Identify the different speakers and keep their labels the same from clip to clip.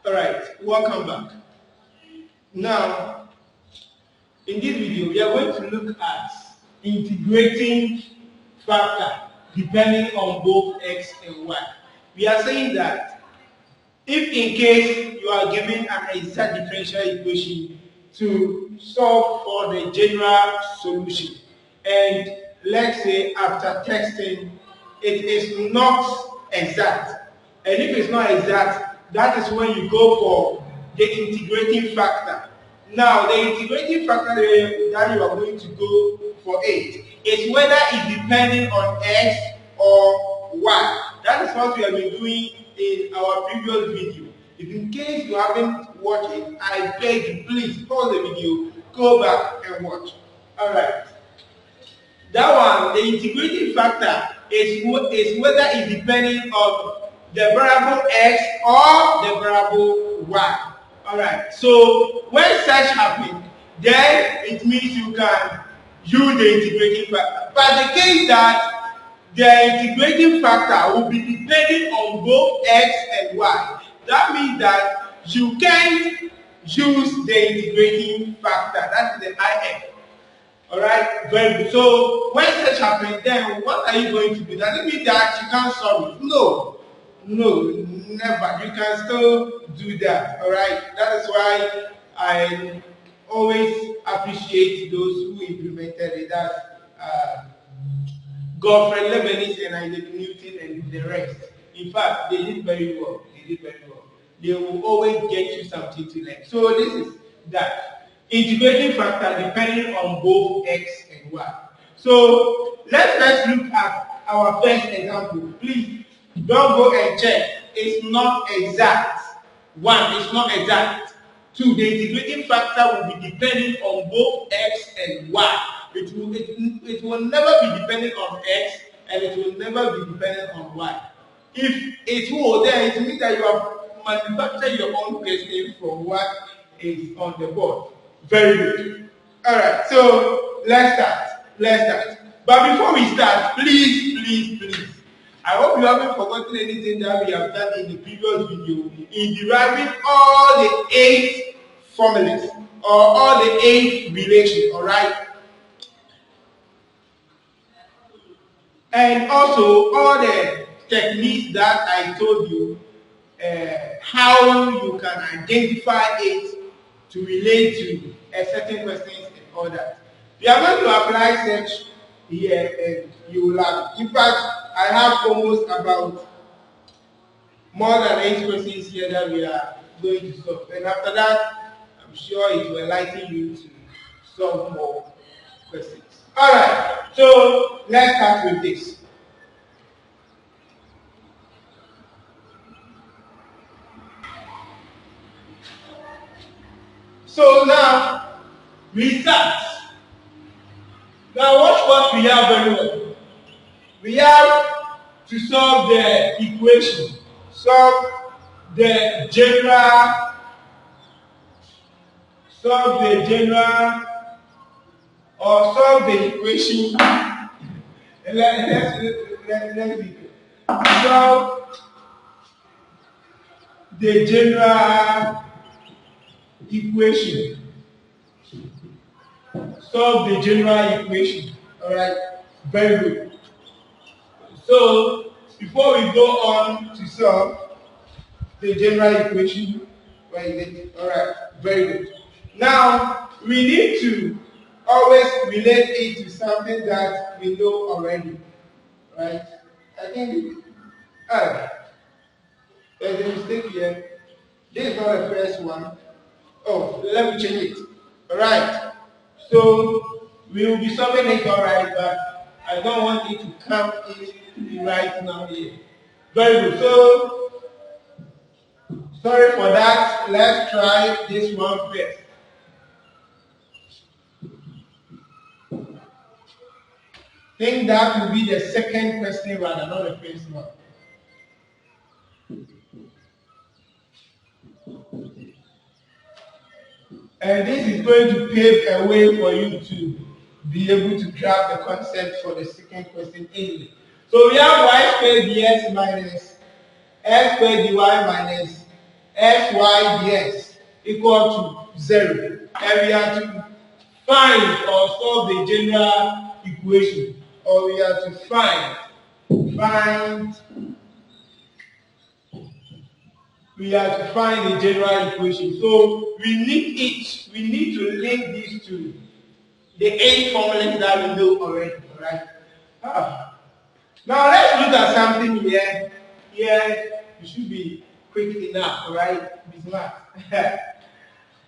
Speaker 1: Alright, welcome back. Now, in this video, we are going to look at integrating factor depending on both x and y. We are saying that if in case you are given an exact differential equation to solve for the general solution, and let's say after testing it is not exact, and if it's not exact, that is when you go for the integrating factor. Now the integrating factor that you are going to go for it is whether it's depending on x or y. That is what we have been doing in our previous video. If in case you haven't watched it, I beg you, please pause the video, go back and watch. Alright. That one, the integrating factor is whether it's depending on the variable x or the variable y. Alright, so when such happens, then it means you can use the integrating factor. But the case that the integrating factor will be depending on both x and y, that means that you can't use the integrating factor. That is the IF. Alright, very good. So when such happens, then what are you going to do? Does it mean that you can't solve it? No, never. You can still do that. Alright, that is why I always appreciate those who implemented it. That's Godfrey Lebanese and Isaac Newton and the rest. In fact, they did very well. They will always get you something to learn. So this is that. Integrating factor depending on both x and y. So let's first look at our first example. Please don't go and check. It's not exact. One, it's not exact. Two, the integrating factor will be depending on both x and y. It will never be dependent on x and it will never be dependent on y. If it will, then it means that you have manufactured your own question from what is on the board. Very good. Alright, so let's start. But before we start, please, I hope you haven't forgotten anything that we have done in the previous video in deriving all the 8 formulas or all the 8 relations, alright? And also all the techniques that I told you, how you can identify it to relate to a certain question and all that. We are going to apply such here and you will have. In fact, I have almost about more than 8 questions here that we are going to solve. And after that, I'm sure it will enlighten you to solve more questions. Alright, so let's start with this. So now we start. Now watch what we have very well. We have to solve the equation, solve the general or solve the equation. Let's be solve the general equation. Solve the general equation. Alright, very good. So before we go on to solve the general equation, where is it? Alright, very good. Now we need to always relate it to something that we know already. Right? I think alright. There's a mistake here. This is not the first one. Oh, let me change it. Alright. So we will be solving it alright, but I don't want it to come in right now here. Very good. So sorry for that. Let's try this one first. I think that will be the second question rather, not the first one. And this is going to pave a way for you to be able to grab the concept for the second question easily. So we have y squared dx minus x squared dy minus sy ds equal to 0. And we have to find or solve the general equation, or we have to find the general equation. So we need to link these to the 8 formulas that we know already. Alright. Now let's look at something here. Here you should be quick enough, alright? Be smart.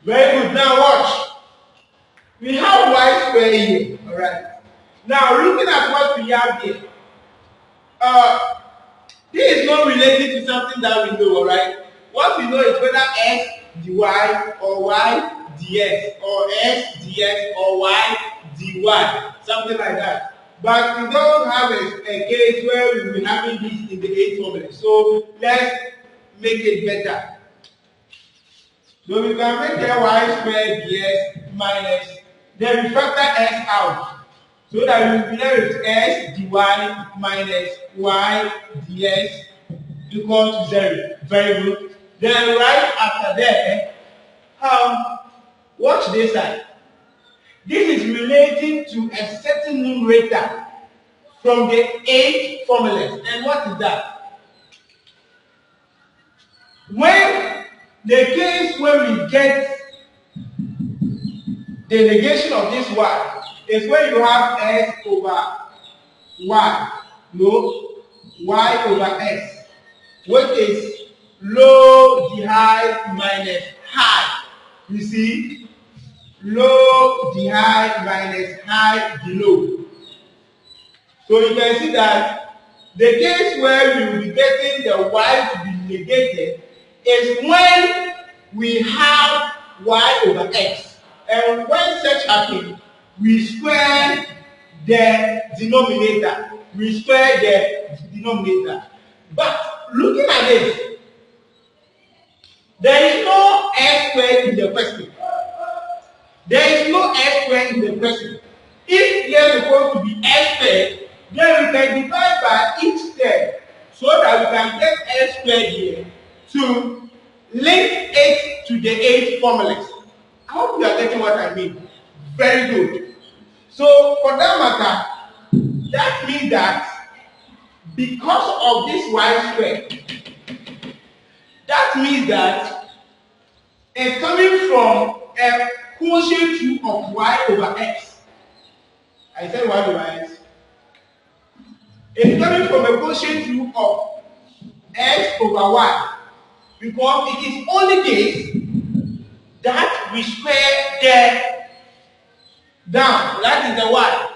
Speaker 1: Very good. Now watch. We have y square here, alright? Now looking at what we have here, this is not related to something that we know, alright? What we know is whether x dy or y dx, or x dx or y dy, something like that. But we don't have a case where we will be having this in the 8 formula. So let's make it better. So we can make the y squared dx minus, then we factor x out. So that we will be left with x dy minus y dx equal to 0. Very good. Then right after that, watch this side. This is relating to a certain numerator from the 8 formulas. And what is that? When the case when we get the negation of this y is when you have x over y, no, y over x, which is low the high minus high. You see? Low the high minus high the low. So you can see that the case where we will be getting the y to be negated is when we have y over x. And when such happens, we square the denominator. We square the denominator. But looking at this, there is no x squared in the question. There is no x squared in the question. If there is supposed to be x squared, then we can divide by each step so that we can get x squared here to link it to the 8 formulas. I hope you are getting what I mean. Very good. So for that matter, that means that because of this y squared, that means that it's coming from a quotient root of y over x. I said y over x. It's coming from a quotient root of x over y, because it is only this that we square the down, that is the y.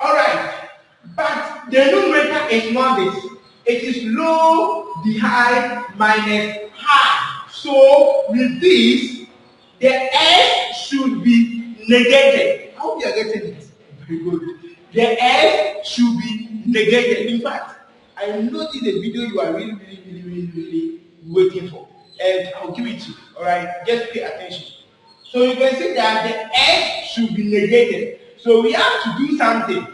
Speaker 1: Alright, but the numerator is not this. It is low the high minus high. So with this, the x should be negated. I hope you are getting it. Very good. The x should be negated. In fact, I noticed the video you are really waiting for, and I'll give it to you. Alright, just pay attention. So you can see that the x should be negated. So we have to do something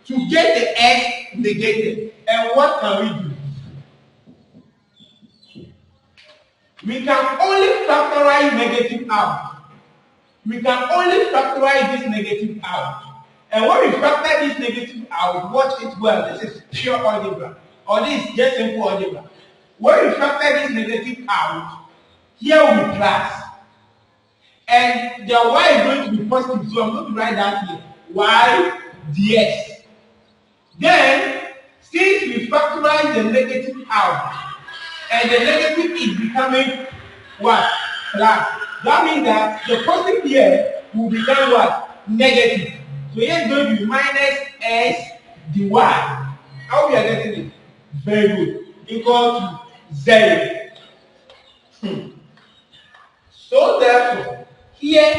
Speaker 1: to get the x negated. And what can we do? We can only factorize negative out. We can only factorize this negative out. And when we factor this negative out, watch it well. This is pure algebra. Or this is just simple algebra. When we factor this negative out, here will be plus. And the y is going to be positive, so I'm going to write that here. Y dx. Then, since we factorize the negative out, and the negative is becoming what? Plus. That means that the positive here will become what? Negative. So here is going to be minus s dy. How we are getting it? Very good. Equal to 0. So therefore, here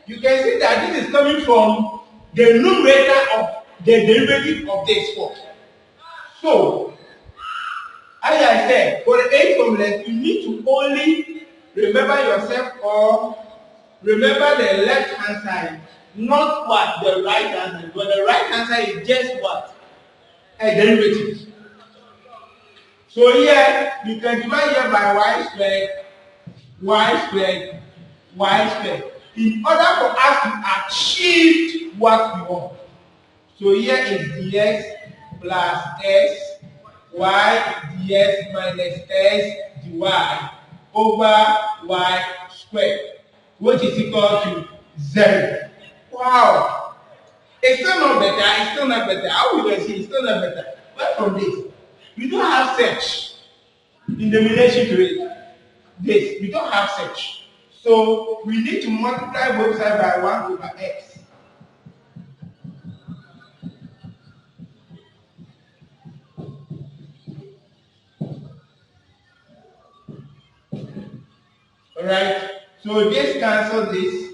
Speaker 1: you can see that this is coming from the numerator of the derivative of this form. So, as I said, for the 8 formulas, you need to only remember yourself or remember the left hand side, not what the right hand side. But the right hand side is just what? A derivative. So here you can divide here by y squared, y squared, y squared. In order for us to achieve what we want. So here is dx plus s, y dx minus s dy over y squared, which is equal to 0. Wow! It's still not better, it's still not better. How we can see it's still not better? But from this, we don't have such in the relation to it. This, we don't have such. So we need to multiply both sides by 1 over x. Alright, so this cancels this.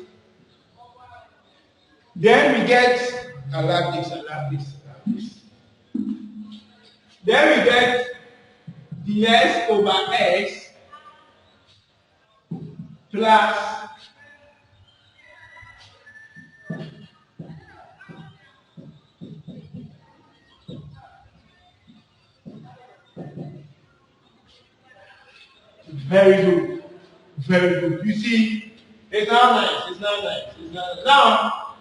Speaker 1: Then we get, I love this, I love this, I love this. Then we get dx over x plus very good, very good. You see, it's not nice, it's not nice, it's not nice. Now,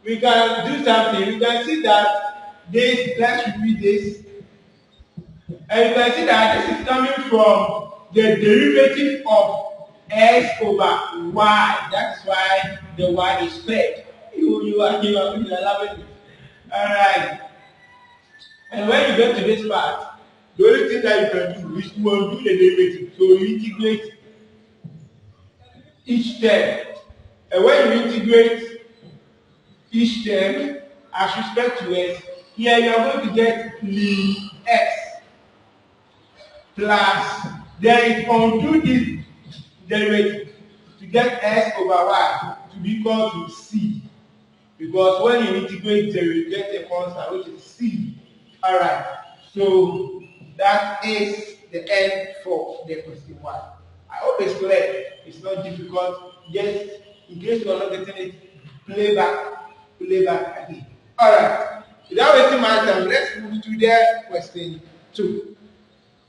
Speaker 1: we can do something. We can see that this, let's repeat this. And you can see that this is coming from the derivative of x over y. That's why the y is squared. You are loving it. Alright. And when you get to this part, the only thing that you can do is to undo the derivative. So you integrate each term. And when you integrate each term as respect to x, here you are going to get ln x plus, then undo this derivative to get x over y to be equal to c. Because when you integrate 0, you get a constant which is c. Alright, so that is the end for the question 1. I hope it's clear. It's not difficult. Just in case you are not getting it, play back again. Alright, without wasting my time, let's move to the question 2.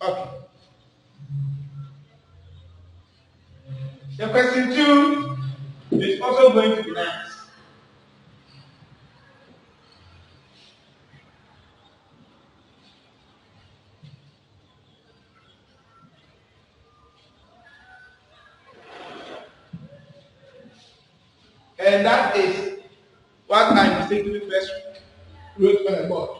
Speaker 1: Okay. The question 2 is also going to be nice. And that is what I mistakenly first wrote on the board.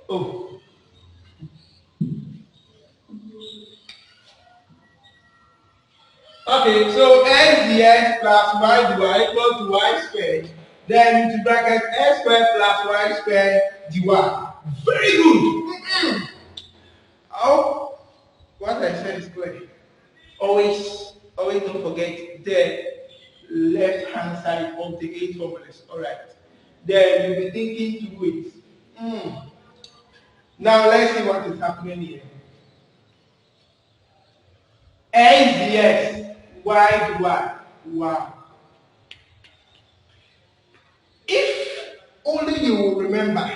Speaker 1: Oh. Okay, so x dx plus y dy equal to y squared. Then into bracket x squared plus y squared dy. Very good. Oh, what I said is clear. Always don't forget the left hand side of the 8 formulas. Alright. Then you'll be thinking to it. Now let's see what is happening here. X dx, y dy. Wow. If only you will remember.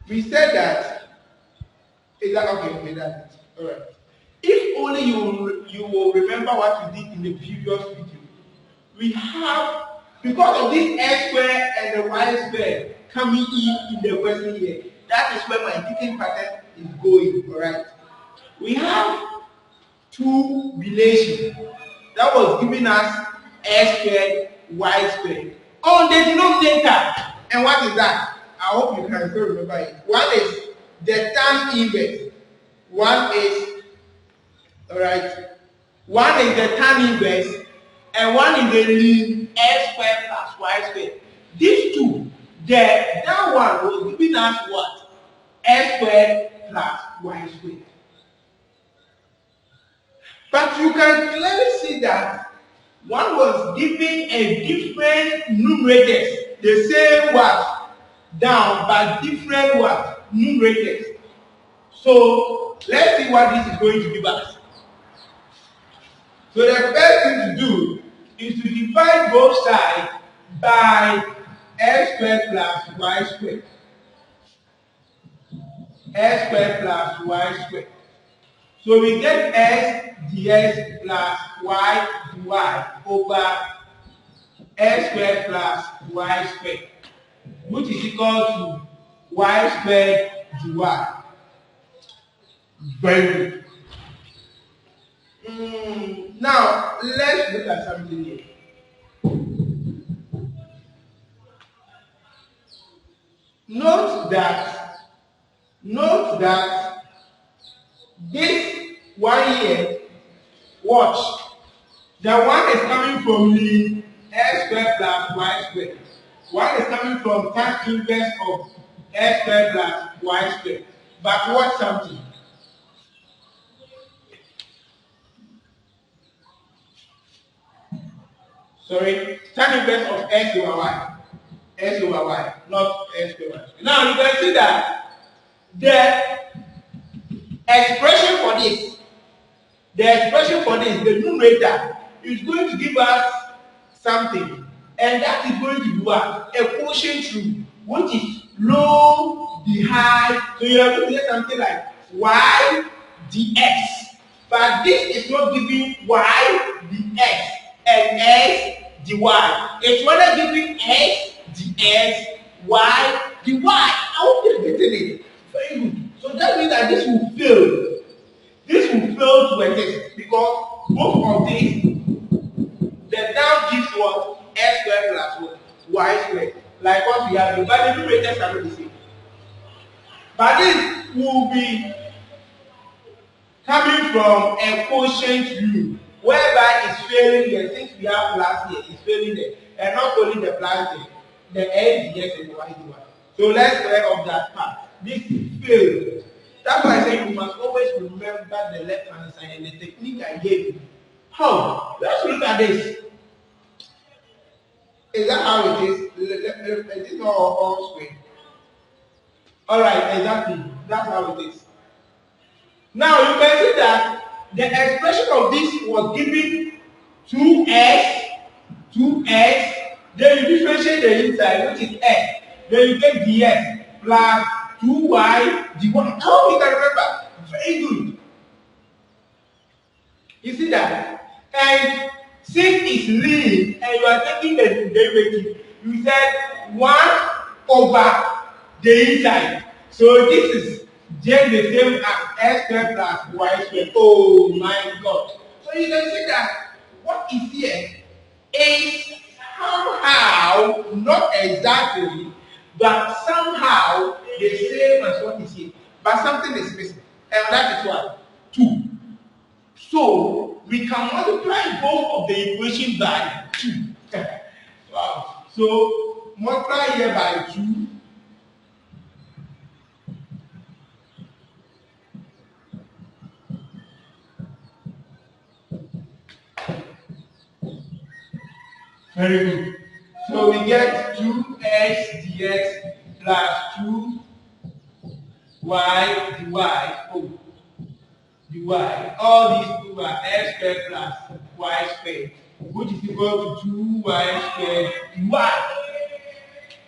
Speaker 1: We said that. Is that okay? That's it. Alright. If only you will remember what we did in the previous video. We have, because of this x square and the y square coming in the question here, that is where my thinking pattern is going. Alright. We have two relations that was giving us x squared, y squared on the denominator. And what is that? I hope you can still remember it. One is the tan inverse. One is the tan inverse, and one is the ln x squared plus y squared. These two, that one was giving us what? X squared plus y squared. But you can clearly see that One was giving a different numerators, the same what down, but different what numerators. So let's see what this is going to give us. So the first thing to do is to divide both sides by x squared plus y squared. X squared plus y squared. So we get x dx plus y dy over x squared plus y squared, which is equal to y squared dy. Very good. Now let's look at something here. Note that this one here, watch, the one is coming from the x squared plus y squared. One is coming from tan inverse of x squared plus y squared. But watch something. Sorry, tan inverse of x over y. X over y, not x over y. Now you can see that the expression for this, the numerator, is going to give us something, and that is going to be what? A quotient rule, which is low the high. So you are going to get something like y dx, but this is not giving y dx and x dy. It's rather giving x dx, y dy. I hope you are getting it. Very good. So that means that this will fail. This will fail to exist because both of these, the down gives what? X squared plus what? Y squared. Like what we have here, but the numerators are not the same. But this will be coming from a quotient rule, whereby it's failing there. Since we have plus here, it's failing there. And not only the plus there, the x dx and y dy. So let's clear up that part. This failed. That's why I say you must always remember the left hand side and the technique I gave you. How? Let's look at this. Is that how it is? Is it not all screen? Alright, exactly. That's how it is. Now you can see that the expression of this was given 2x, then you differentiate the inside, which is x. Then you get dx plus 2y dy. How you can remember? Very good. You see that? And since it's linear and you are taking the derivative, you said 1 over the inside. So this is just the same as x squared plus y squared. Oh my God. So you can see that what is here is somehow, not exactly, but somehow the same as what is here. But something is missing. And that is what? 2. So we can multiply both of the equations by 2. Wow. So multiply here by 2. Very good. So we get 2x dx plus 2y dy. Oh, dy. All these two are x squared plus y squared, which is equal to 2y squared dy.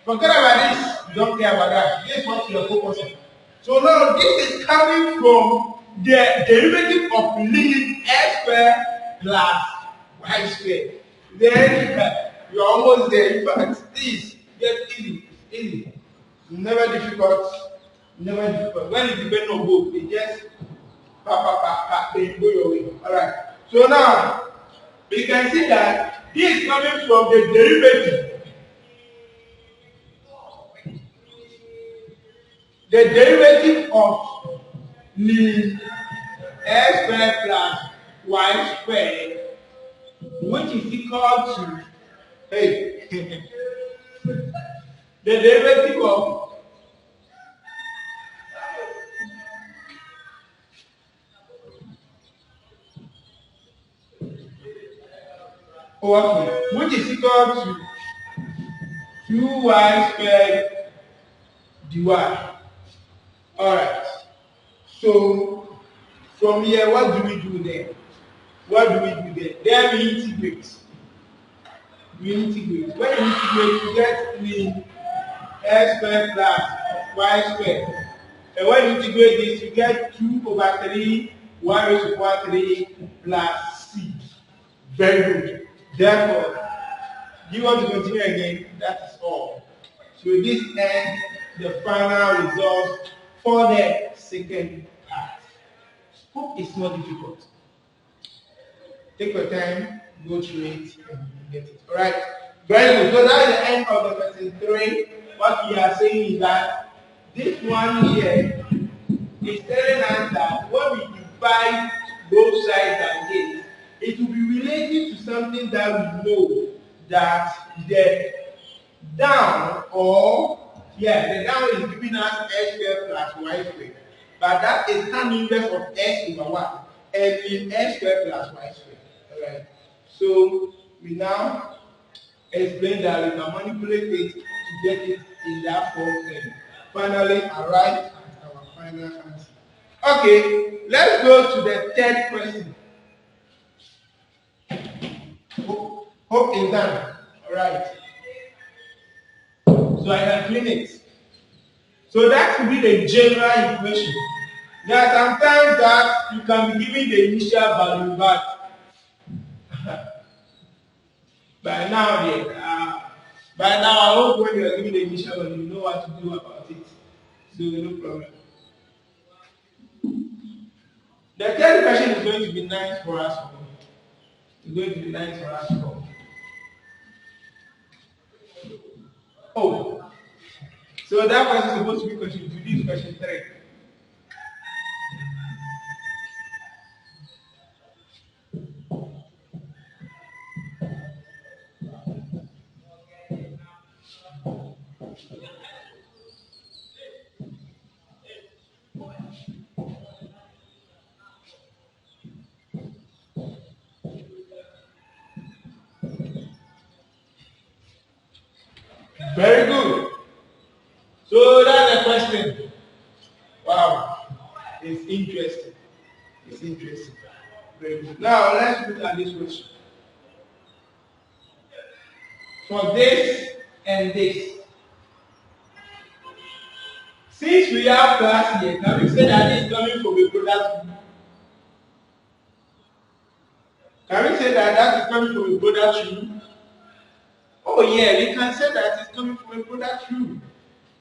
Speaker 1: Forget about this. Don't care about that. This is what you are focusing. So now this is coming from the derivative of limit x squared plus y squared. Then you are almost there. In fact, this get easy, easy. Never difficult, never difficult. When it depends on both, it just they go your way. Alright. So now we can see that this is coming from the derivative. The derivative of the x squared plus y squared, which is equal to the derivative of Okay, which is equal to 2y squared dy. Alright, so from here, what do we do there? What do we do there? Then we integrate. We integrate. When you integrate, you get the x squared plus y squared. And when you integrate this, you get 2 over 3 y raised to power 3 plus c. Very good. Therefore, do you want to continue again? That is all. So this ends the final result for the second part. Hope it's not difficult. Take your time, go through it, and get it. Alright? Very good. So that is the end of the lesson 3. What we are saying is that this one here is telling us that when we divide both sides like this, it will be related to something that we know that the down the down is giving us x squared plus y squared. But that is tan inverse of x over 1 and in x squared plus y squared. Alright. So we now explain that we can manipulate it to get it in that form and finally arrive at our final answer. Okay, let's go to the third question. Hope is done. Alright. So I can clean it. So that will be the general equation. There are sometimes that you can be given the initial value, but by now I hope when you are giving the initial value, you know what to do about it. So no problem. The third question is going to be nice for us. It's going to be nice for us. Oh, so that question is supposed to be question 2. This question 3. Very good. So that's the question. Wow, it's interesting. It's interesting. Very good. Now let's look at this question. For this and this, since we have class here, can we say that this is coming from a product group? Can we say that that is coming from a product group? Oh yeah, we can say that it's coming from a product group.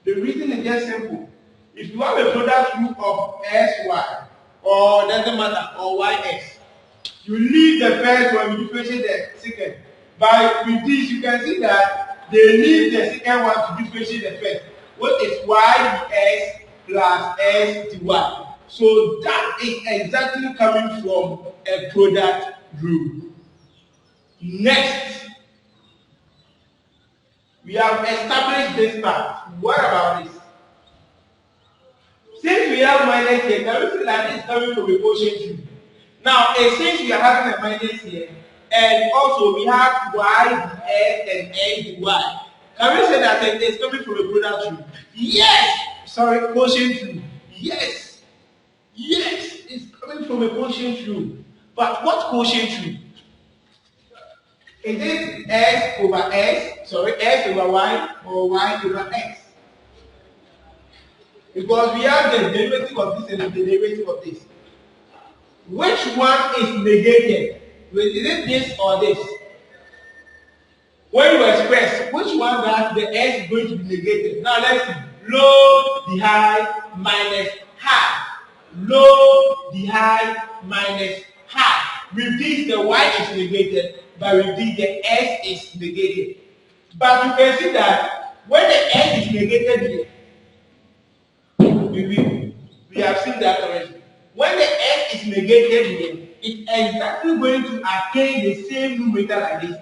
Speaker 1: The reason is just simple. If you have a product group of sy, or doesn't matter, or ys, you leave the first one, you differentiate the second. But with this, you can see that they leave the second one to differentiate the first. What is ys plus s dy? So that is exactly coming from a product group. Next, we have established this part. What about this? Since we have minus here, can we say that this is coming from a quotient group? Now, since we are having a minus here, and also we have y ds and n dy, can we say that it is coming from a product group? Yes! Sorry, quotient group. Yes! Yes! It's coming from a quotient group. But what quotient group? Is it s over s over y, or y over x? Because we have the derivative of this and the derivative of this. Which one is negated? Is it this or this? When you express which one that the s is going to be negated. Now let's see. Low, the high, minus high. Low, the high, minus high. With this, the y is negated, but with this, the s is negated. But you can see that when the s is negated here, we have seen that already. When the s is negated here, it's exactly going to attain the same numerator like this,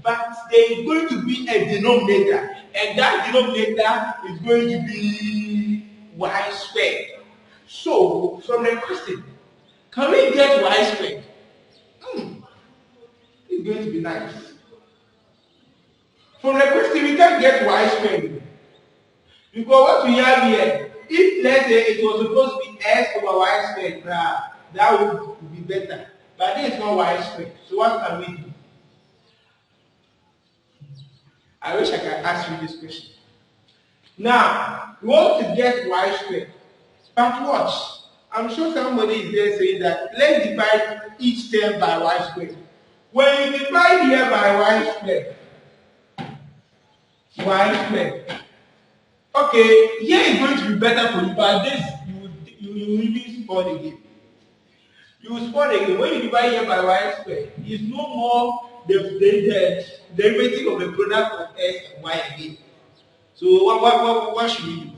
Speaker 1: but there is going to be a denominator, and that denominator is going to be y squared. So, from the question, can we get y squared? It's going to be nice. From the question, we can't get y squared. Because what we have here, if let's say it was supposed to be s over y squared, that would be better. But this is not y squared. So what can we do? I wish I could ask you this question. Now, we want to get y squared. But watch. I'm sure somebody is there saying that let's divide each term by y squared. When you divide here by y squared, okay, here is going to be better for you, but this you will really spoil again. You will spoil again. When you divide here by y squared, it's no more the derivative of the product of s and y again. So what should we do?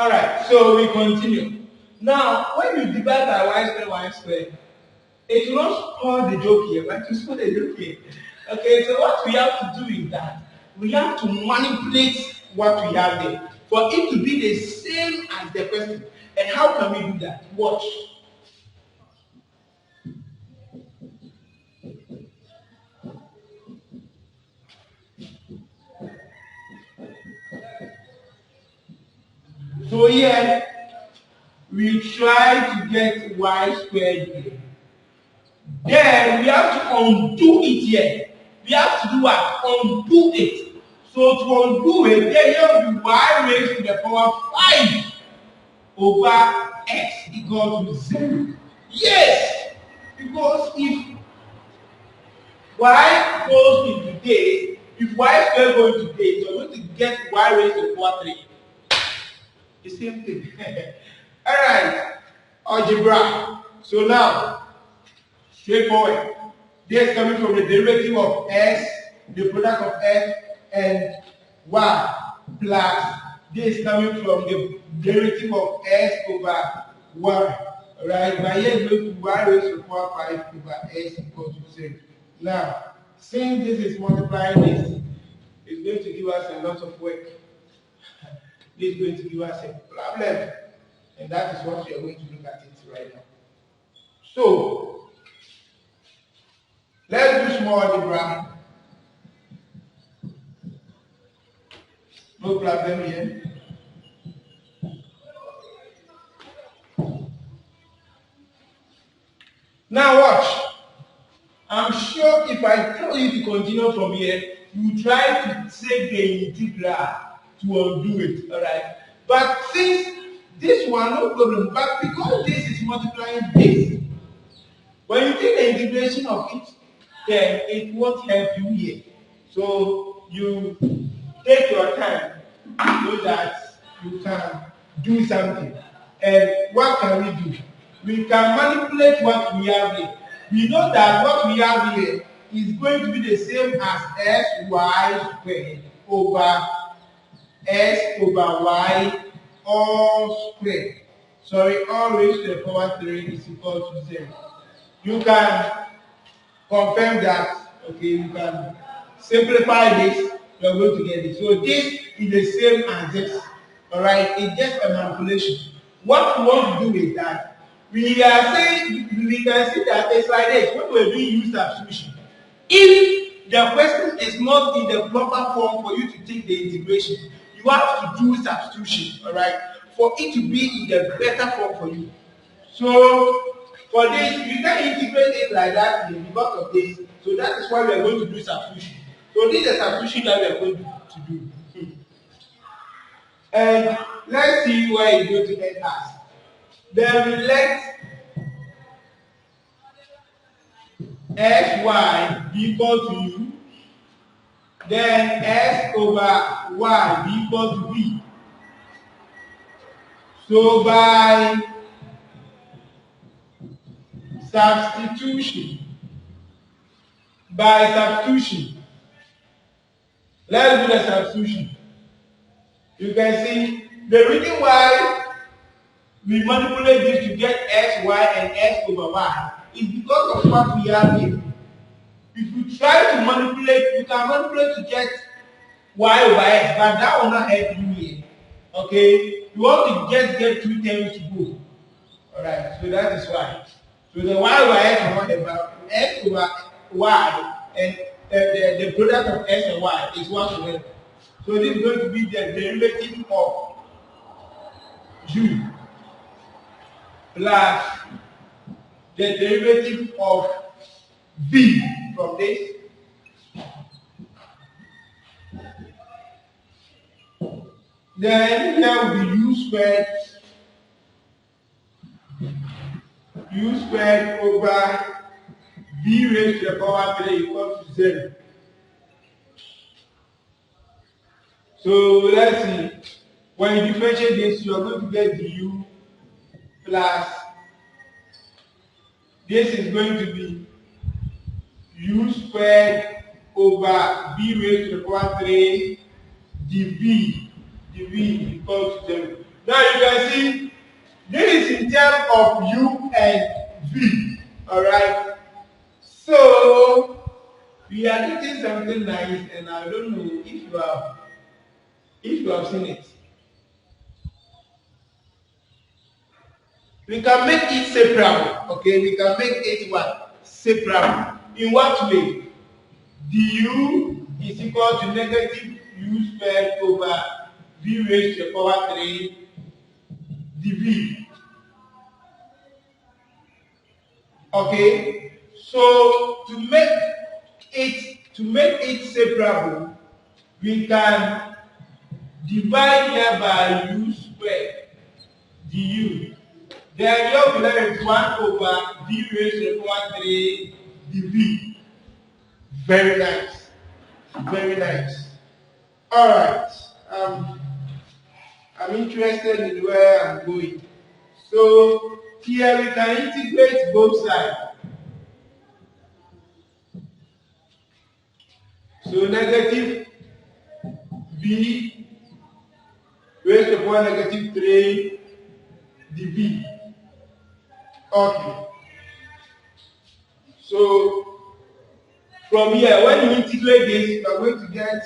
Speaker 1: Alright, so we continue. Now, when you divide by y squared, it will not spoil the joke here, but it will spoil the joke here. Okay, so what we have to do is that we have to manipulate what we have there for it to be the same as the question. And how can we do that? Watch. So here, we try to get y squared here. Then we have to undo it here. We have to do what? Undo it. So to undo it, then here will be y raised to the power 5 over x equal to 0. Yes! Because if y goes into this, if y squared goes into this, you're going to get y raised to the power 3. The same thing. Alright, algebra. So now, straightforward. This is coming from the derivative of s, the product of s and y, plus this is coming from the derivative of s over y. Alright, by here is going to be y raised to the power 5 over s equals to 0. Now, since this is multiplying this, it's going to give us a lot of work. This is going to give us a problem. And that is what we are going to look at it right now. So, let's do small algebra. No problem here. Now watch. I'm sure if I tell you to continue from here, you try to take the integral to undo it, alright? But since this one, no problem, but because this is multiplying this, when you take the integration of it, then it won't help you here. So you take your time so that you can do something. And what can we do? We can manipulate what we have here. We know that what we have here is going to be the same as sy squared over s over y all squared. Sorry, all raised to the power 3 is equal to 0. You can confirm that, okay, you can simplify this, you are going to get it. So this is the same as this, alright, it's just a manipulation. What we want to do is that we are saying, we can see that it's like this, when we're doing use substitution. If the question is not in the proper form for you to take the integration, you have to do substitution, alright, for it to be in the better form for you. So, for this, you can integrate it like that because of this. So that is why we are going to do substitution. So this is the substitution that we are going to do. And let's see where it's going to end us. Then we let sy be equal to u. Then s over y be equal to b. So by substitution, let's do the substitution. You can see the reason why we manipulate this to get s, y, and s over y is because of what we have here. If you try to manipulate, you can manipulate to get y over x, but that will not help you here. Okay? You want to just get two terms to go. Alright, so that is why. So the y we're talking about x over y and the product of x and y is 1 to n. So this is going to be the derivative of u plus the derivative of v from this. Then here will be u squared over v raised to the power 3 equals to 0. So let's see. When you differentiate this, you are going to get du plus this is going to be u squared over v raised to the power 3 dv equals to 0. Now you can see this is in terms of u and v. Alright. So we are getting something nice, and I don't know if you have seen it. We can make it separable. Okay, we can make it what? Separable. In what way? Du is equal to negative u squared over v raised to the power 3 dv. Okay, so to make it separable, we can divide here by u squared du. Then here we have 1 over v raised to the power 3 dv. Very nice. Very nice. Alright. I'm interested in where I'm going. So here we can integrate both sides. So negative v raised to the power negative 3 dv. Okay. So from here, when you integrate this, you are going to get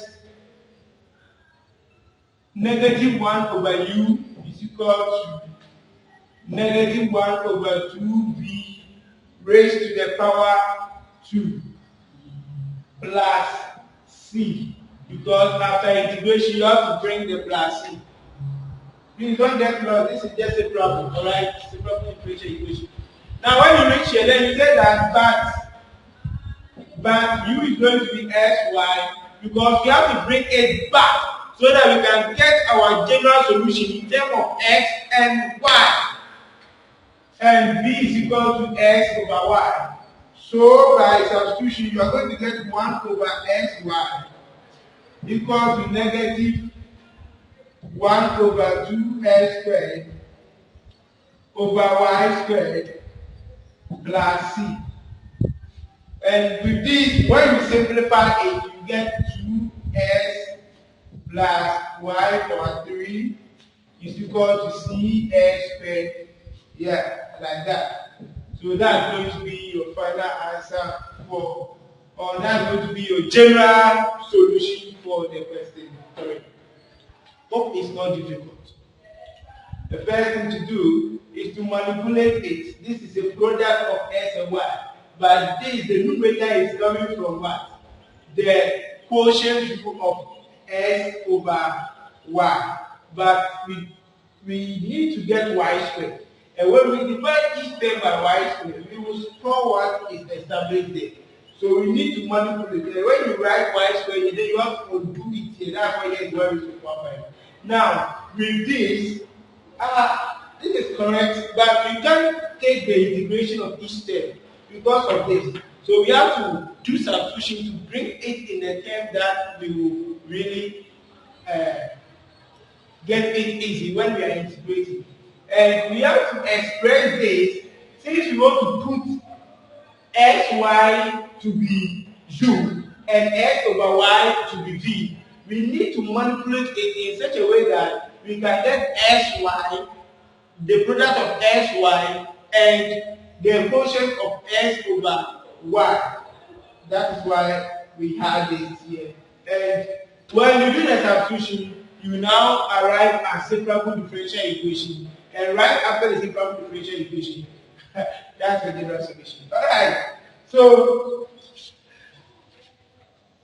Speaker 1: negative 1 over u is equal to negative 1 over 2v raised to the power 2 plus c, because after integration you have to bring the plus c. Please don't get lost, this is just a problem, alright? It's a problem differential equation. Now when you reach here, then you say that but u is going to be sy, because we have to bring it back so that we can get our general solution in terms of x and y. And v is equal to x over y. So by substitution, you are going to get 1 over xy equal to negative 1 over 2x squared over y squared plus c. And with this, when you simplify it, you get 2s plus y power 3 is equal to cs squared. Yeah, like that. So that's going to be your final answer for, or that's going to be your general solution for the question. Sorry. Hope it's not difficult. The first thing to do is to manipulate it. This is a product of s and y. But this, the numerator is coming from what? The quotient of s over y. But we need to get y squared. And when we divide each term by y squared, we will store what is established there. So we need to manipulate it. When you write y squared, then you have to undo it here. That's why here is where we supervise. Now, with this is correct, but we can't take the integration of each term because of this. So we have to do substitution to bring it in a term that we will really get it easy when we are integrating. And we have to express this, since we want to put xy to be u and x over y to be v, we need to manipulate it in such a way that we can get sy, the product of sy, and the quotient of s over y. That is why we have this here. And when you do the substitution, you now arrive at separable differential equation. And right after the simple differential equation, that's the general solution. Alright, so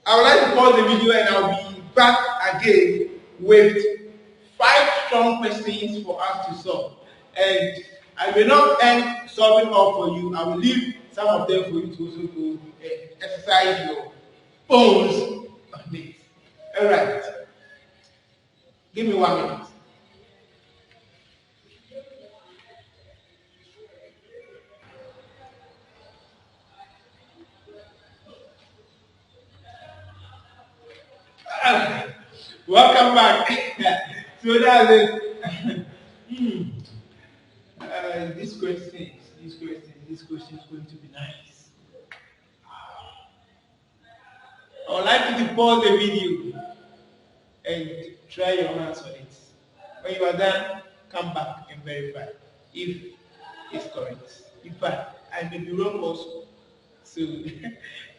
Speaker 1: I would like to pause the video and I'll be back again with 5 strong questions for us to solve. And I may not end solving all for you. I will leave some of them for you to also to exercise your phones on it. Alright, give me 1 minute. Welcome back. So that's it. This question is going to be nice. I would like you to pause the video and try your hands on it. When you are done, come back and verify if it's correct. In fact, I may be wrong also. So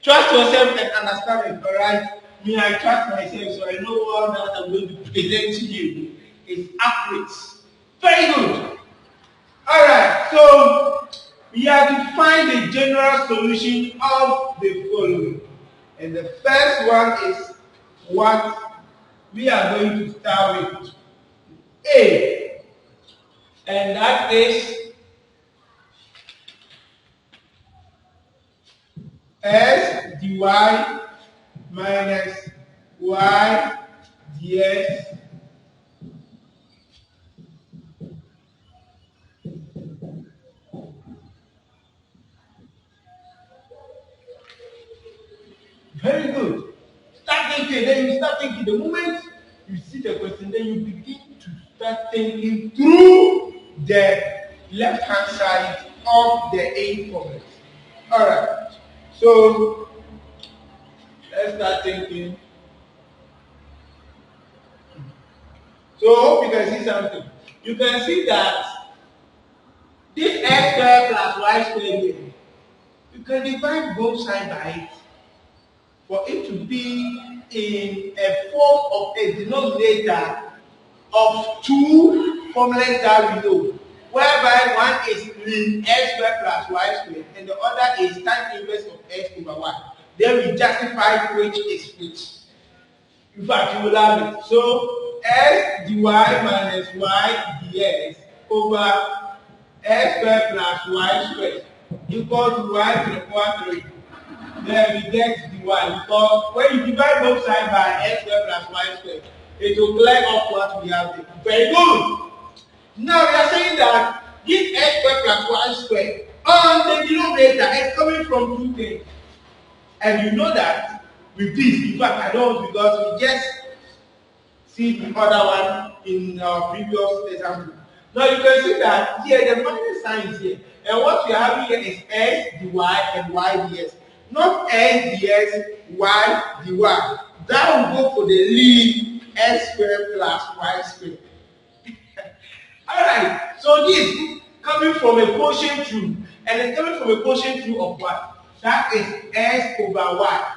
Speaker 1: trust yourself and understand it, alright? Me, I trust myself, so I know all that I'm going to present to you is accurate. Very good. Alright, so we have to find the general solution of the following. And the first one is what we are going to start with. A. And that is S dy minus y dx very good. Start thinking, then you start thinking. The moment you see the question, then you begin to start thinking through the left hand side of the A problem. Alright, so let's start thinking. So I hope you can see something. You can see that this x squared plus y squared here, you can divide both sides by it for it to be in a form of a denominator of 2 formulas that we know, whereby one is ln x squared plus y squared and the other is tan inverse of x over y. Then we justify which is which. In fact, you will have it. So s dy minus y dx over x squared plus y squared equal to y to the power 3. Then we get dy because when you divide both sides by x squared plus y squared, it will clear up what we have there. Very good. Now we are saying that this x squared plus y squared on the denominator is coming from 2 things. And you know that with this, in fact I don't, because we just see the other one in our previous example. Now you can see that here the minus sign is here. And what we are having here is s dy and y dx. Not s dx, y dy. That will go for the ln x squared plus y squared. Alright, so this coming from a quotient rule. And it's coming from a quotient rule of what? That is s over y,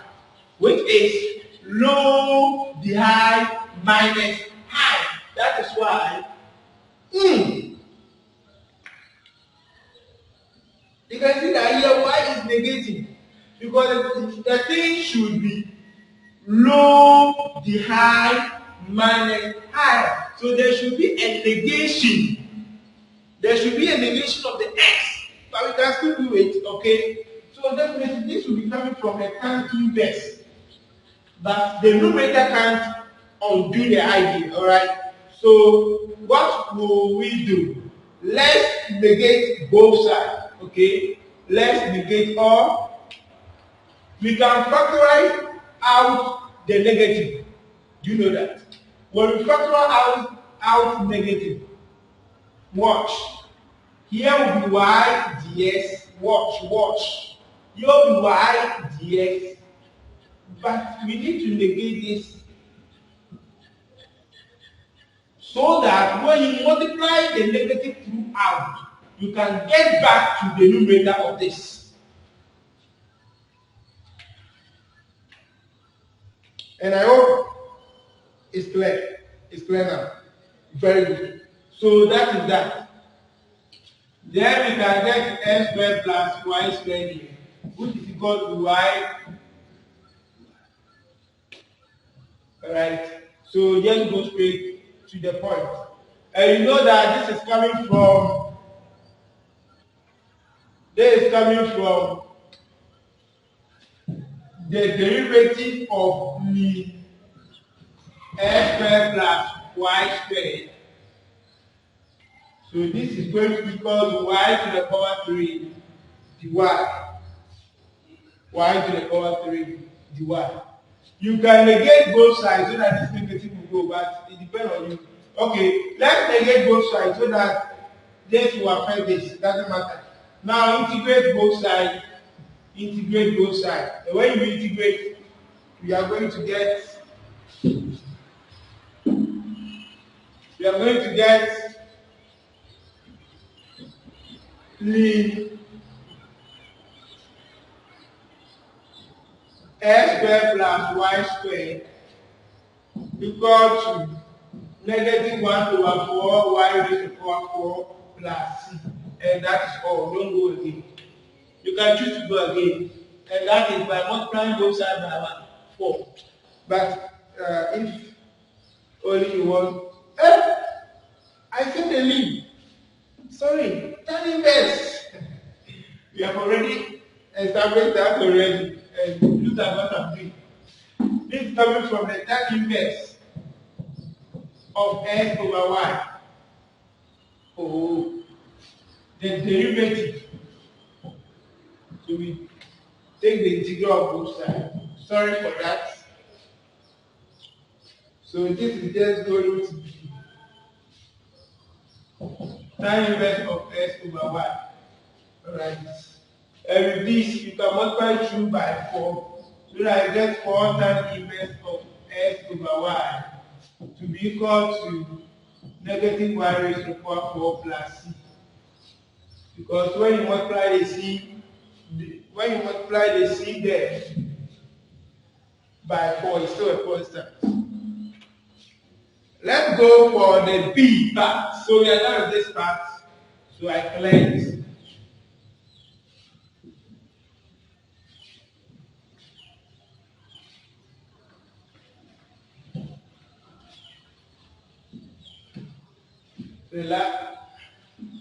Speaker 1: which is low, the high, minus high. That is why you can see that here y is negative because the thing should be low, the high, minus high. So there should be a negation. There should be a negation of the x. But we can still do it, okay? So definitely this will be coming from a tan inverse. But the numerator can't undo the idea, alright? So what will we do? Let's negate both sides, okay? Let's negate all. We can factorize out the negative. Do you know that? When we factor out negative, watch. Here will be y dx. Watch. Here will be y dx. But we need to negate this so that when you multiply the negative throughout, you can get back to the numerator of this. And I hope it's clear. It's clear now. Very good. So that is that. Then we can get x squared plus y squared here, which is equal to y. Alright, so just go straight to the point. And you know that this is coming from the derivative of the x squared plus y squared. So this is going to be equal to y to the power 3 dy. Y to the power 3 dy. You can negate both sides so that this negative will go, but it depends on you. Okay, let's negate both sides so that this will affect this. It doesn't matter. Now integrate both sides. Integrate both sides. And when you integrate, we are going to get the x squared plus y squared equal to negative 1 over 4 y raised to the power 4 plus c. And that is all. Don't go again. You can choose to go again. And that is by multiplying both sides by 4. But if only you want. I said the leave. Sorry, tan inverse. We have already established that already. And look at what I'm doing. This is coming from the tan inverse of x over y. Oh, the derivative. So we take the integral of both sides. Sorry for that. So this is just going to be tan inverse of x over y. Alright. And with this, you can multiply through by 4. So that I get 4 tan inverse of x over y to be equal to negative y raised to the power 4 plus c. Because when you multiply the c there by 4, it's still a constant. Let's go for the b part. So we are done with this part. So I clear this.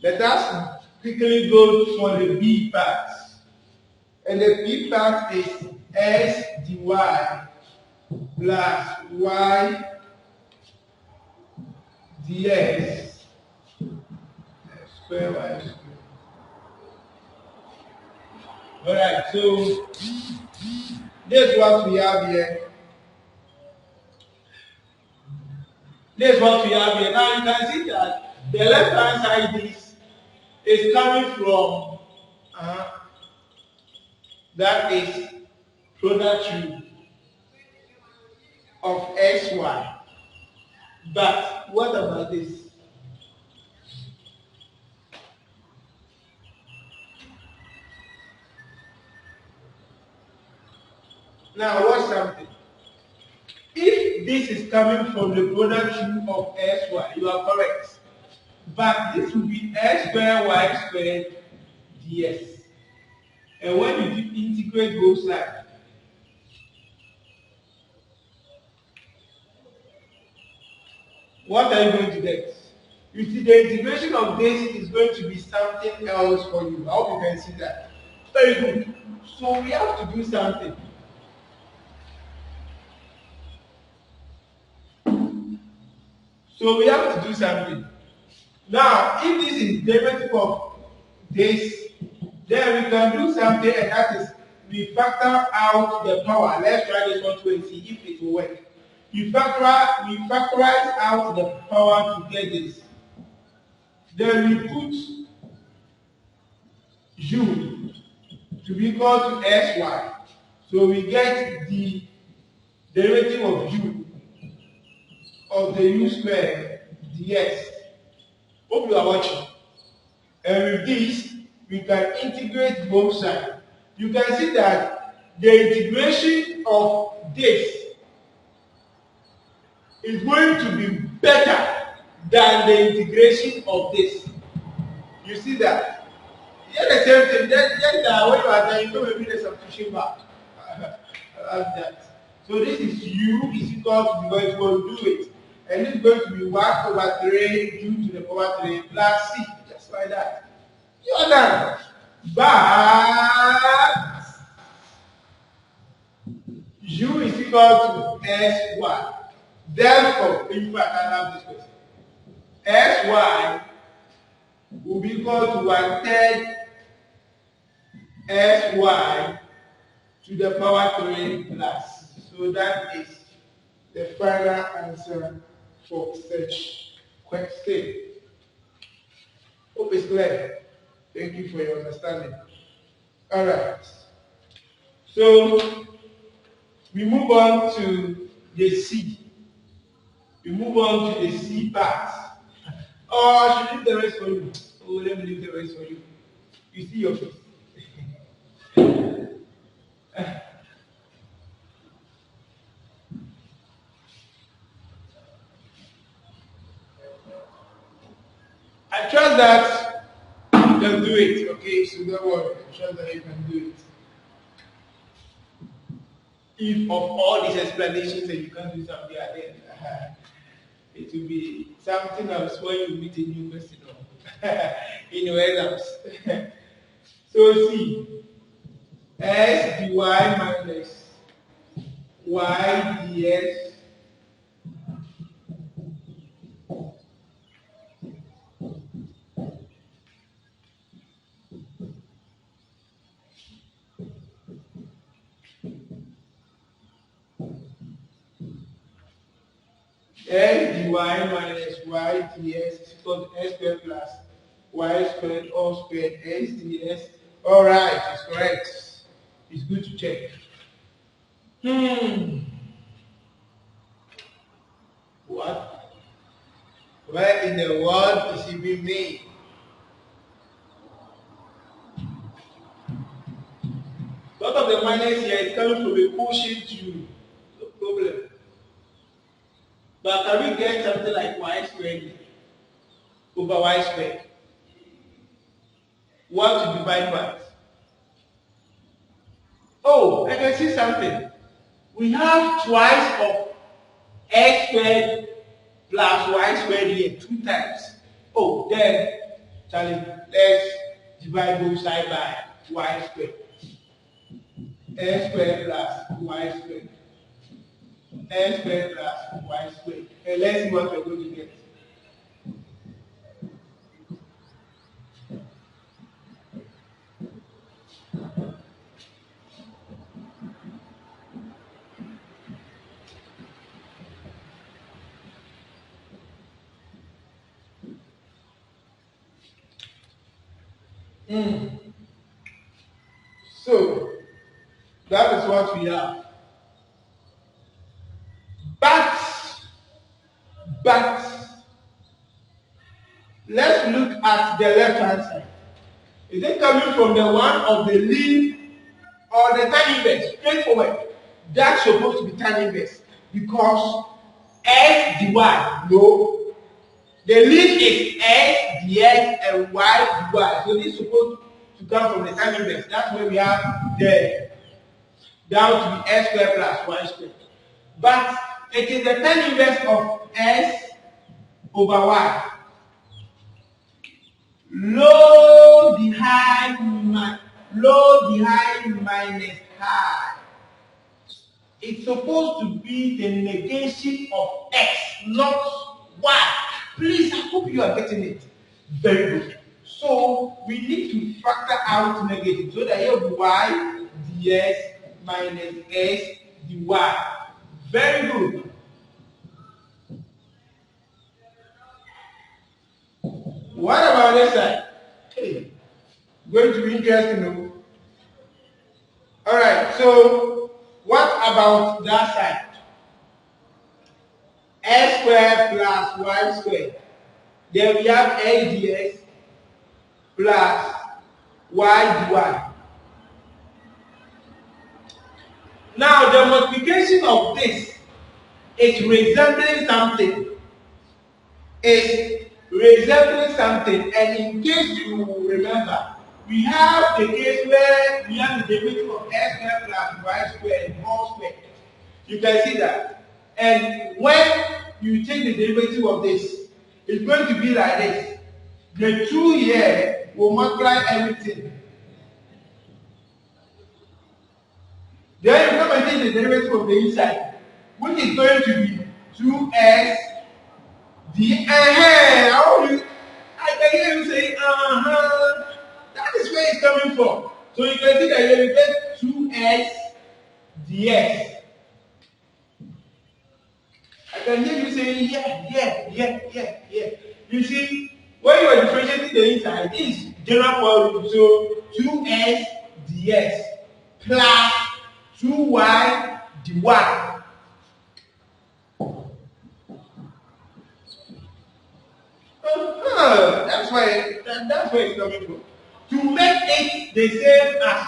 Speaker 1: Let us quickly go for the b part. And the b part is s dy plus y dx square y square. Alright, so this is what we have here. This is what we have here. Now you can see that the left hand side is coming from that is product rule of xy. But what about this? Now watch something. If this is coming from the product rule of xy, you are correct. But this will be x squared y squared ds. And when you integrate both sides, what are you going to get? You see, the integration of this is going to be something else for you. I hope you can see that. Very good. So we have to do something. Now, if this is derivative of this, then we can do something, and that is we factor out the power. Let's try this one to see if it will work. We factorize out the power to get this. Then we put u to be equal to sy. So we get the derivative of u of the u squared dx. Hope you are watching. And with this, we can integrate both sides. You can see that the integration of this is going to be better than the integration of this. You see that? Yeah, the same thing. Just that when you are there, you don't maybe the substitution back. I like that. So this is u is equal to, because it will do it. And it's going to be 1 over 3 u to the power 3 plus c. Just like that. You are done. But u is equal to sy. Therefore, in fact, I love this question. Sy will be equal to 1/3 sy to the power 3 plus. So that is the final answer for such question. Hope it's clear. Thank you for your understanding. All right. So we move on to the C. We move on to the C part. Oh, I should leave the rest for you. Oh, let me leave the rest for you. You see your face. I trust that you can do it, okay? So don't worry. I trust that you can do it. If of all these explanations and you can't do something, then it will be something else when you meet a new person in your exams. So see, s dy minus y ds s dy minus y ds is equal to s squared plus y squared all squared s ds. All right, it's correct. It's good to check. What? Where in the world is it being made? Lot of the minus here is coming from a quotient to no problem. But can we get something like y squared over y squared? What to divide by? Oh, I can see something. We have twice of x squared plus y squared here, 2 times. Oh, then, Charlie, let's divide both sides by y squared. X squared plus y squared. X squared plus y squared. And let's see what we're going to get. So, that is what we have. But, let's look at the left-hand side. Is it coming from the one of the leaf or the tan inverse? Straightforward. That's supposed to be tan inverse because s dy, no. The leaf is s ds and y dy. So this is supposed to come from the tan inverse. That's where we have the down to be s squared plus y squared. But it is the tan inverse of s over y. Low the high minus high. It's supposed to be the negation of x, not y. Please, I hope you are getting it. Very good. So we need to factor out negative. So that here will be y ds minus s dy. Very good. What about this side? Hey, going to be interesting, no? All right. So what about that side? S squared plus y squared. Then we have s ds plus y dy. Now the multiplication of this is resembling something. Is resembling something, and in case you remember, we have the case where we have the derivative of x squared plus y squared all squared. You can see that. And when you take the derivative of this, it's going to be like this. The 2 here will multiply everything. Then you come and take the derivative of the inside, which is going to be 2x d. I can hear you say, That is where it's coming from. So you can see that you will get 2x dx. I can hear you saying, yeah. You see, when you are differentiating the inside, this is general power. So 2x dx plus 2y dy. That's where it's coming from. To make it the same as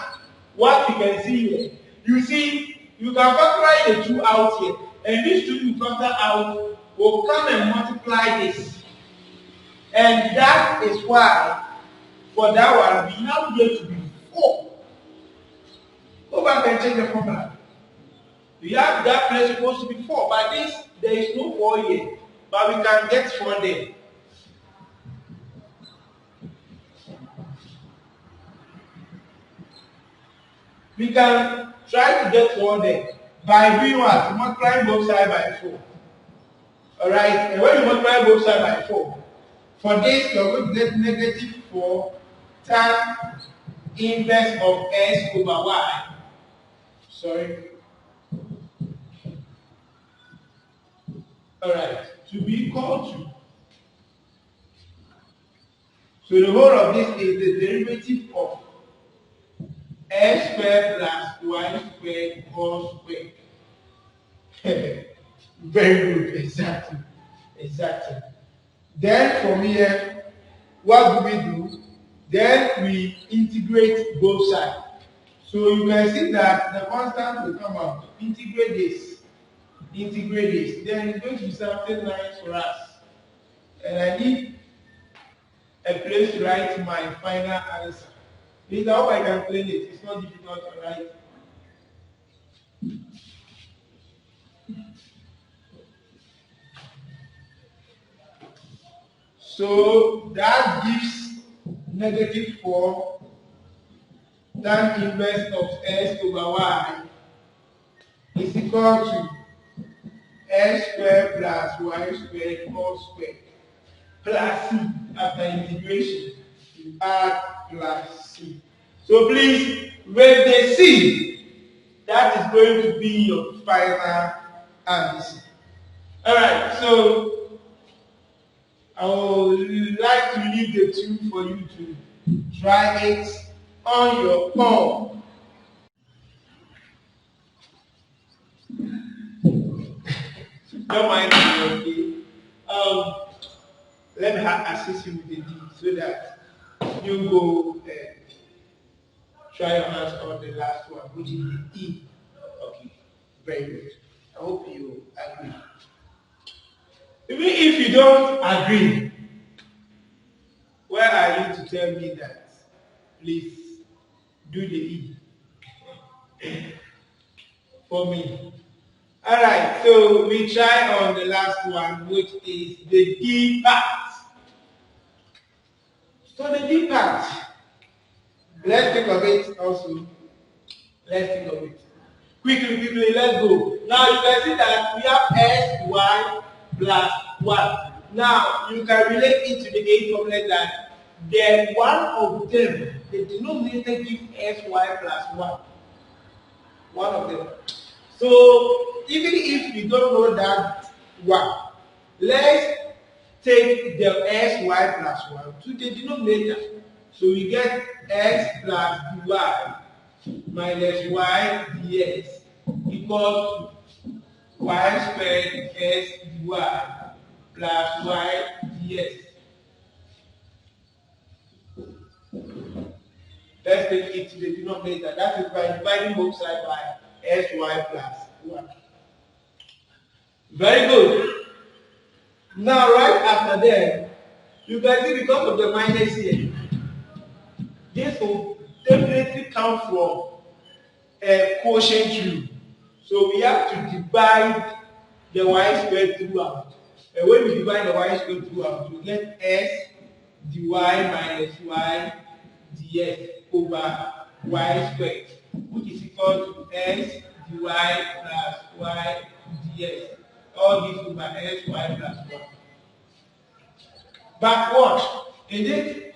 Speaker 1: what you can see here. You see, you can factor the 2 out here, and these 2 you factor out will come and multiply this. And that is why, for that one, we now get to be 4. Go back and check the formula. We have that place supposed to be 4, but this, there is no 4 here. But we can get 4 there. We can try to get 4 there by doing what? Multiplying both sides by 4. Alright, and when you multiply both sides by 4, for this you are going to get negative 4 tan inverse of s over y. Sorry. Alright, to be equal to. So the whole of this is the derivative of x squared plus y squared whole squared. Very good, exactly. Then from here, what do we do? Then we integrate both sides. So you can see that the constant will come out. Integrate this. Then it's going to be something nice for us. And I need a place to write my final answer. This is how I can explain it. It's not difficult to write. So that gives negative 4 tan inverse of s over y is equal to x squared plus y squared whole squared plus c. After integration, you add plus c. So please, with the c, that is going to be your final answer. Alright, so I would like to leave the 2 for you to try it on your own. Don't mind me, okay? Let me assist you with the D so that you go try your hands on the last one, which is the E. Okay, very good. I hope you agree. Even if you don't agree, where are you to tell me that? Please do the E for me. Alright, so we try on the last one, which is the D part. So the D part, let's think of it also. Let's think of it. Quickly, let's go. Now you can see that we have S, Y plus 1. Now you can relate it to the A formula that then one of them, the denominator gives S, Y plus 1. One of them. So even if you don't know that one, let's take the s y plus 1 to the denominator. So we get x plus dy minus y dx equals to y squared s dy plus y dx. Let's take it to the denominator. That is by dividing both sides by sy plus 1. Very good. Now right after that, You can see because of the minus here, this will definitely come from a quotient rule. So we have to divide the y squared throughout. And when we divide the y squared throughout, we get s dy minus y dx over y squared, which is equal to s dy plus y dx. All this over s y plus 1. But what? Is it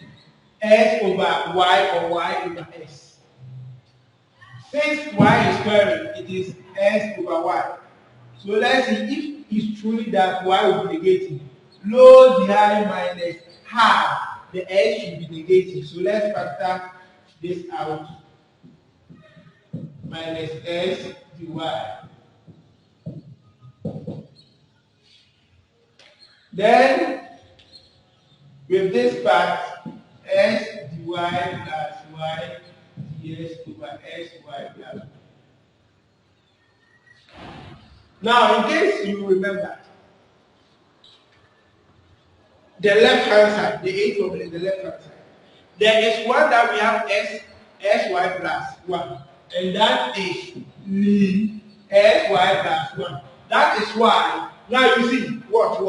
Speaker 1: s over y or y over s? Since y is squaring, it is s over y. So let's see if it's truly that y will be negative. Low di minus half, the s should be negative. So let's factor this out. Minus s dy. Then with this part, s dy plus y dx over s y plus. Now, in case you remember, the left hand side, the 8 over the left hand side, there is one that we have sy plus 1, and that is sy plus 1. That is why, now you see, watch.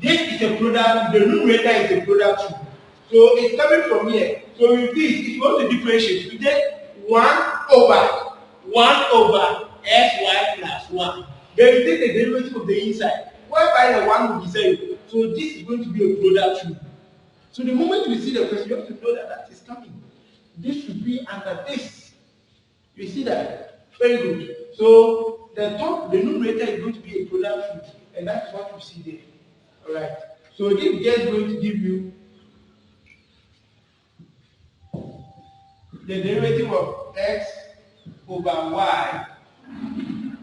Speaker 1: This is a product, the numerator is a product too. So it's coming from here. So with this, if you want to differentiate, you take 1 over sy plus 1. Then you take the derivative of the inside, whereby the 1 will be 0. So this is going to be a product too. So the moment you see the question, you have to know that that is coming. This should be under this. You see that? Very good. So the numerator is going to be a product too, and that's what you see there. Alright. So this is just going to give you the derivative of x over y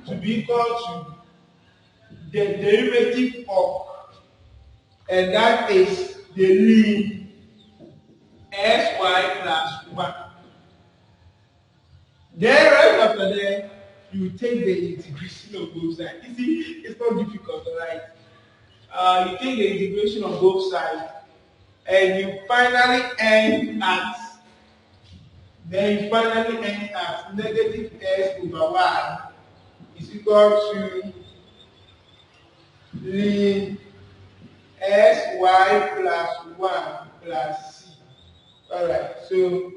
Speaker 1: to be equal to the derivative of, and that is the ln sy plus 1. Then right after that, you take the integration of both sides. You see, it's not difficult, right? You take the integration of both sides, and you finally end at negative s over y is equal to ln sy plus 1 plus c. Alright, so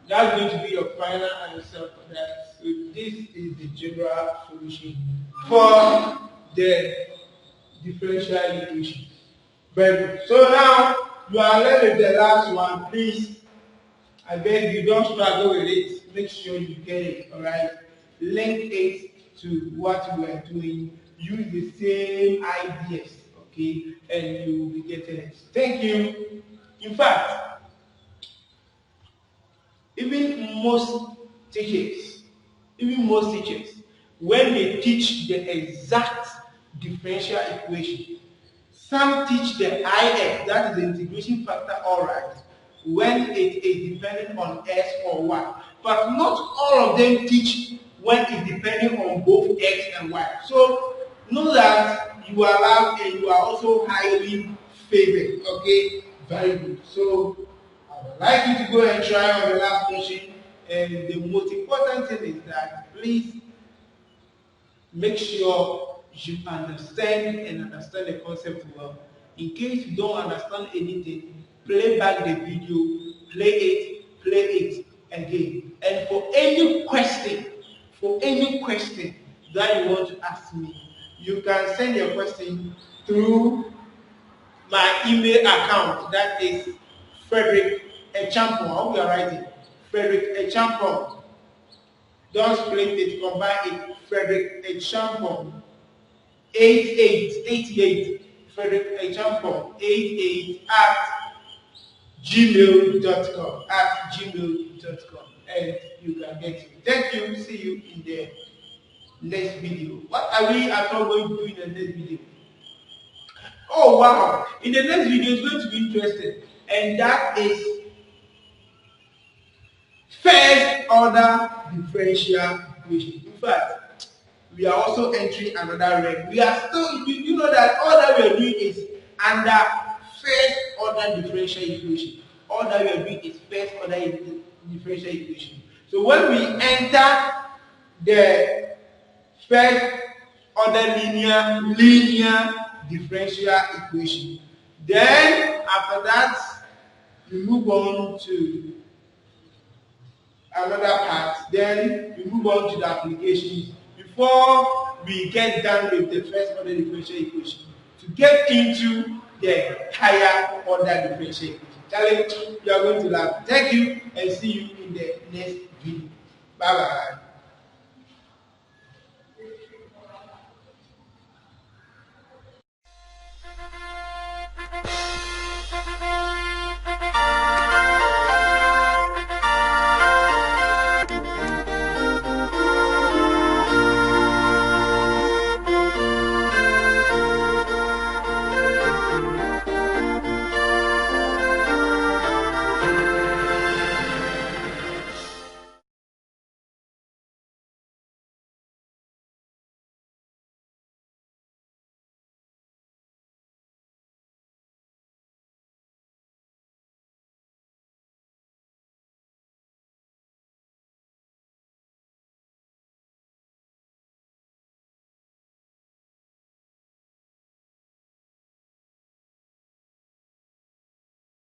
Speaker 1: that's going to be your final answer for that. So this is the general solution for the differential equation. Very good. So now you are left with the last one. Please, I beg you, don't struggle with it. Make sure you get it. Alright. Link it to what we are doing. Use the same ideas, okay, and you will be getting it. Thank you. In fact, even most teachers, when they teach the exact differential equation, some teach the IF, that is the integration factor, all right, when it is dependent on S or Y. But not all of them teach when it's depending on both X and Y. So know that you are allowed and you are also highly favored. Okay, very good. So I would like you to go and try on the last question. And the most important thing is that please make sure you understand the concept well. In case you don't understand anything, play back the video, play it again. And for any question that you want to ask me, you can send your question through my email account. That is Frederick Echampon. I hope you are writing. Frederick Echampon. Don't split it, combine it. Frederick Echampon. 88. Frederick Echampon. 88 at gmail.com. And you can get it. Thank you. See you in the next video. What are we at all going to do in the next video? Oh wow! In the next video, it's going to be interesting, and that is first order differential equation. In fact, we are also entering another realm. We are still, you know that all that we are doing is under first order differential equation. All that we are doing is first order differential equation. So when we enter the first order linear differential equation, then after that we move on to another part, then we move on to the applications before we get done with the first order differential equation to get into the higher order differential equation. Challenge, you are going to laugh. Thank you and see you in the next video. Bye bye.